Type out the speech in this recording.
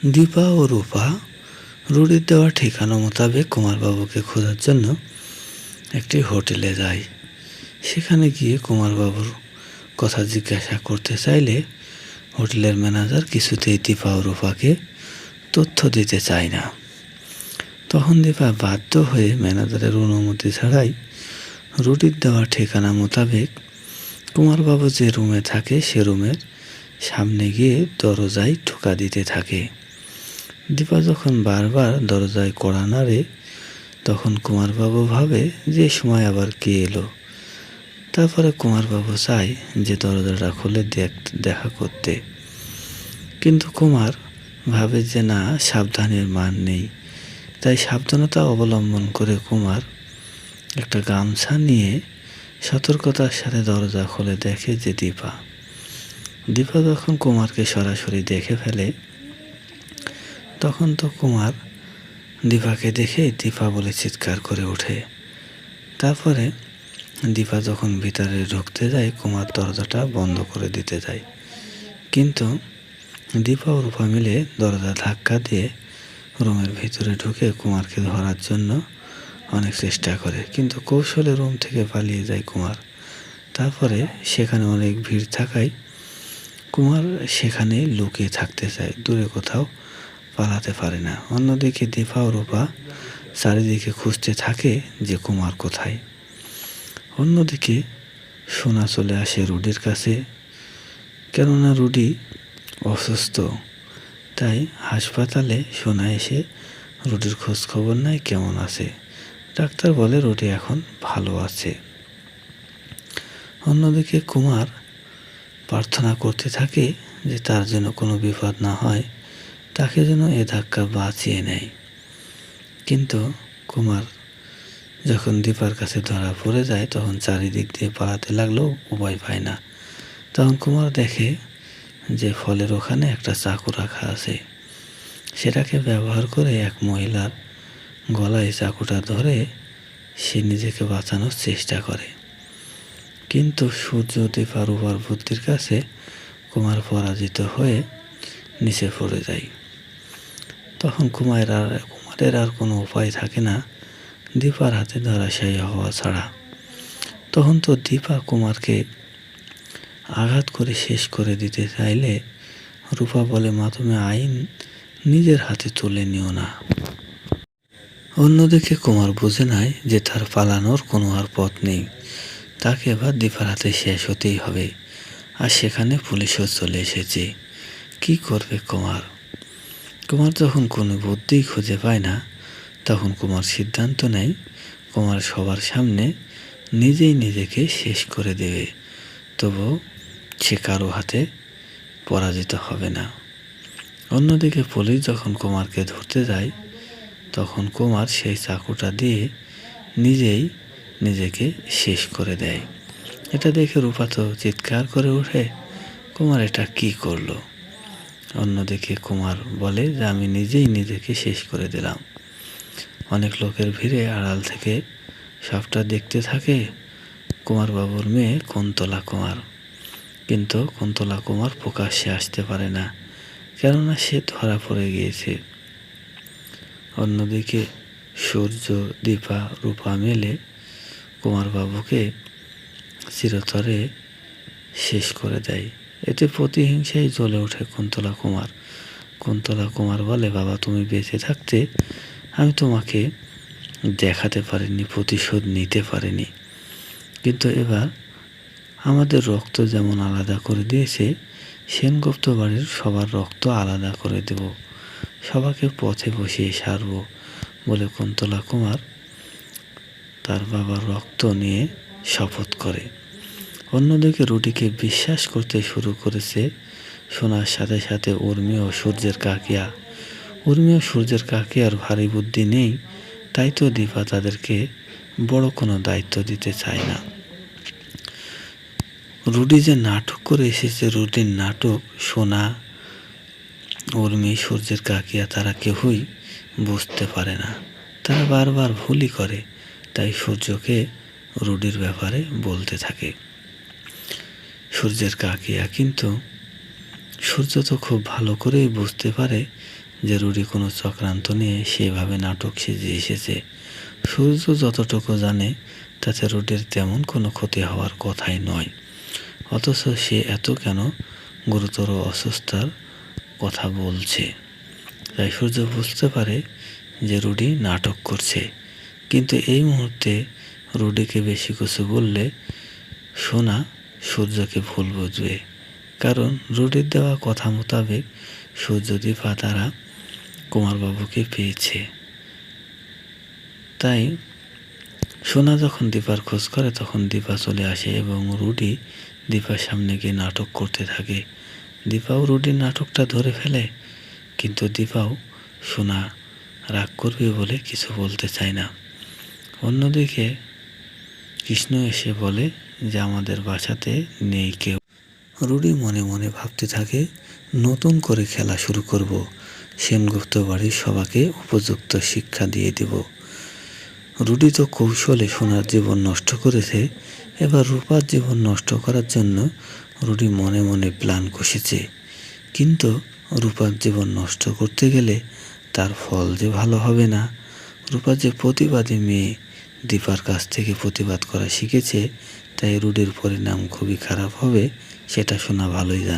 দীপা ও রূপা রুডির দেওয়া ঠিকানা মোতাবেক কুমারবাবুকে খোঁজার জন্য একটি হোটেলে যায়। সেখানে গিয়ে কুমারবাবুর কথা জিজ্ঞাসা করতে চাইলে হোটেলের ম্যানেজার কিছুতেই দীপা ও রূপাকে তথ্য দিতে চায় না। তখন দীপা বাধ্য হয়ে ম্যানেজারের অনুমতি ছাড়াই রুডির দেওয়া ঠিকানা মোতাবেক কুমারবাবু যে রুমে থাকে সে রুমের সামনে গিয়ে দরজায় ঠোকা দিতে থাকে। দীপা যখন বারবার দরজায় কড়া নাড়ে তখন কুমারবাবু ভাবে যে সময় আবার কে এলো। তারপরে কুমারবাবু চায় যে দরজাটা খুলে দেখা করতে, কিন্তু কুমার ভাবে যে না, সাবধানের মান নেই। তাই সাবধানতা অবলম্বন করে কুমার একটা গামছা নিয়ে সতর্কতার সাথে দরজা খুলে দেখে যে দীপা। যখন কুমারকে সরাসরি দেখে ফেলে তখন তো কুমার দীপাকে দেখে দীপা বলে চিৎকার করে ওঠে। তারপরে দীপা যখন ভিতরে ঢুকতে যায় কুমার দরজাটা বন্ধ করে দিতে যায়, কিন্তু দীপা ও রূপা মিলে দরজা ধাক্কা দিয়ে রুমের ভিতরে ঢুকে কুমারকে ধরার জন্য অনেক চেষ্টা করে, কিন্তু কৌশলে রুম থেকে পালিয়ে যায় কুমার। তারপরে সেখানে অনেক ভিড় থাকায় কুমার সেখানে লুকিয়ে থাকতে চায়, দূরে কোথাও পালাতে পারে না। অন্যদিকে দীপা ও রূপা চারিদিকে খুঁজতে থাকে যে কুমার কোথায়। অন্যদিকে সোনা চলে আসে রুডির কাছে, কেননা রুডি অসুস্থ। তাই হাসপাতালে সোনা এসে রুডির খোঁজ খবর নেয় কেমন আছে। ডাক্তার বলে রুডি এখন ভালো আছে। অন্যদিকে কুমার প্রার্থনা করতে থাকে যে তার যেন কোনো বিপদ না হয়, তাকে যেন এ ধাক্কা বাঁচিয়ে নেয়। কিন্তু কুমার যখন দীপার কাছে ধরা পড়ে যায় তখন চারিদিক দিয়ে পালাতে লাগলেও উপায় পায় না। তখন কুমার দেখে যে ফলের ওখানে একটা চাকু রাখা আছে। সেটাকে ব্যবহার করে এক মহিলার গলায় চাকুটা ধরে সে নিজেকে বাঁচানোর চেষ্টা করে, কিন্তু সূর্য দীপা রূপার বুদ্ধির কাছে কুমার পরাজিত হয়ে নিচে পড়ে যায়। তখন কুমারের আর কোনো উপায় থাকে না দীপার হাতে ধরাশায়ী হওয়া ছাড়া। তখন তো দীপা কুমারকে আঘাত করে শেষ করে দিতে চাইলে রূপা বলে, মা তুমি আইন নিজের হাতে তুলে নিও না। অন্যদিকে কুমার বুঝে নেয় যে তার পালানোর কোনো আর পথ নেই, তাকে এবার দীপার হাতে শেষ হতেই হবে। আর সেখানে পুলিশও চলে এসেছে। কি করবে কুমার যখন কোনো বুদ্ধি খুঁজে পায় না তখন কুমার সিদ্ধান্ত নেয় কুমার সবার সামনে নিজেই নিজেকে শেষ করে দেবে, তবু সে কারো হাতে পরাজিত হবে না। অন্যদিকে পুলিশ যখন কুমারকে ধরতে যায় তখন কুমার সেই চাকুটা দিয়ে নিজেই নিজেকে শেষ করে দেয়। এটা দেখে রূপা তো চিৎকার করে ওঠে, কুমার এটা কি করলো। অন্যদিকে কুমার বলে যে আমি নিজেই নিজেকে শেষ করে দিলাম। অনেক লোকের ভিড়ে আড়াল থেকে সবটা দেখতে থাকে কুমারবাবুর মেয়ে কুন্তলা কুমার, কিন্তু কুন্তলা কুমার প্রকাশ্যে আসতে পারে না, কেননা সে ধরা পড়ে গিয়েছে। অন্যদিকে সূর্য দীপা রূপা মিলে কুমারবাবুকে চিরতরে শেষ করে দেয়। এতে প্রতিহিংসায় জ্বলে ওঠে কুন্তলা কুমার বলে, বাবা তুমি বেঁচে থাকতে আমি তোমাকে দেখাতে পারিনি, প্রতিশোধ নিতে পারিনি, কিন্তু এবার আমাদের রক্ত যেমন আলাদা করে দিয়েছে সেনগুপ্ত বাড়ির সবার রক্ত আলাদা করে দেব, সবাইকে পথে বসিয়ে সারব বলে কুন্তলা কুমার তার বাবার রক্ত নিয়ে শপথ করে। অন্যদিকে রুডিকে বিশ্বাস করতে শুরু করেছে সোনার সাথে সাথে উর্মি ও সূর্যের কাকিয়ার ভারী বুদ্ধি নেই, তাই তো দীপা তাদেরকে বড় কোনো দায়িত্ব দিতে চায় না। রুডি যে নাটক করে এসেছে, রুডির নাটক সোনা উর্মি সূর্যের কাকিয়া তারা কেউই বুঝতে পারে না, তারা বারবার ভুলই করে। তাই সূর্যকে রুডির ব্যাপারে বলতে থাকে সূর্যের কাকিয়া, কিন্তু সূর্য তো খুব ভালো করেই বুঝতে পারে যে রুডি কোনো চক্রান্ত নিয়ে সেভাবে নাটক সেজে এসেছে। সূর্য যতটুকু জানে তাতে রুডির তেমন কোনো ক্ষতি হওয়ার কথাই নয়, অথচ সে এত কেন গুরুতর অসুস্থতার কথা বলছে। তাই সূর্য বুঝতে পারে যে রুডি নাটক করছে, কিন্তু এই মুহূর্তে রুডিকে বেশি কিছু বললে সোনা সূর্যকে ভুল বুঝবে, কারণ রুডির দেওয়া কথা মোতাবেক সূর্য দীপা তারা কুমারবাবুকে পেয়েছে। তাই সোনা যখন দীপার খোঁজ করে তখন দীপা চলে আসে এবং রুডি দীপার সামনে গিয়ে নাটক করতে থাকে। দীপাও রুডির নাটকটা ধরে ফেলে, কিন্তু দীপাও সোনা রাগ করবে বলে কিছু বলতে চায় না। অন্যদিকে কৃষ্ণ এসে বলে যে আমাদের বাসাতে নেই কেউ। রুডি মনে মনে ভাবতে থাকে নতুন করে খেলা শুরু করব, সেনগুপ্ত বাড়ির সবাইকে উপযুক্ত শিক্ষা দিয়ে দেব। রুডি তো কৌশলে সোনার জীবন নষ্ট করেছে, এবার রূপার জীবন নষ্ট করার জন্য রুডি মনে মনে প্ল্যান কষেছে। কিন্তু রূপার জীবন নষ্ট করতে গেলে তার ফল যে ভালো হবে না। রূপা যে প্রতিবাদী মেয়ে, দীপার কাছ থেকে প্রতিবাদ করা শিখেছে, তাই রুডির পরিণাম খুবই খারাপ হবে সেটা সোনা ভালোই জানে।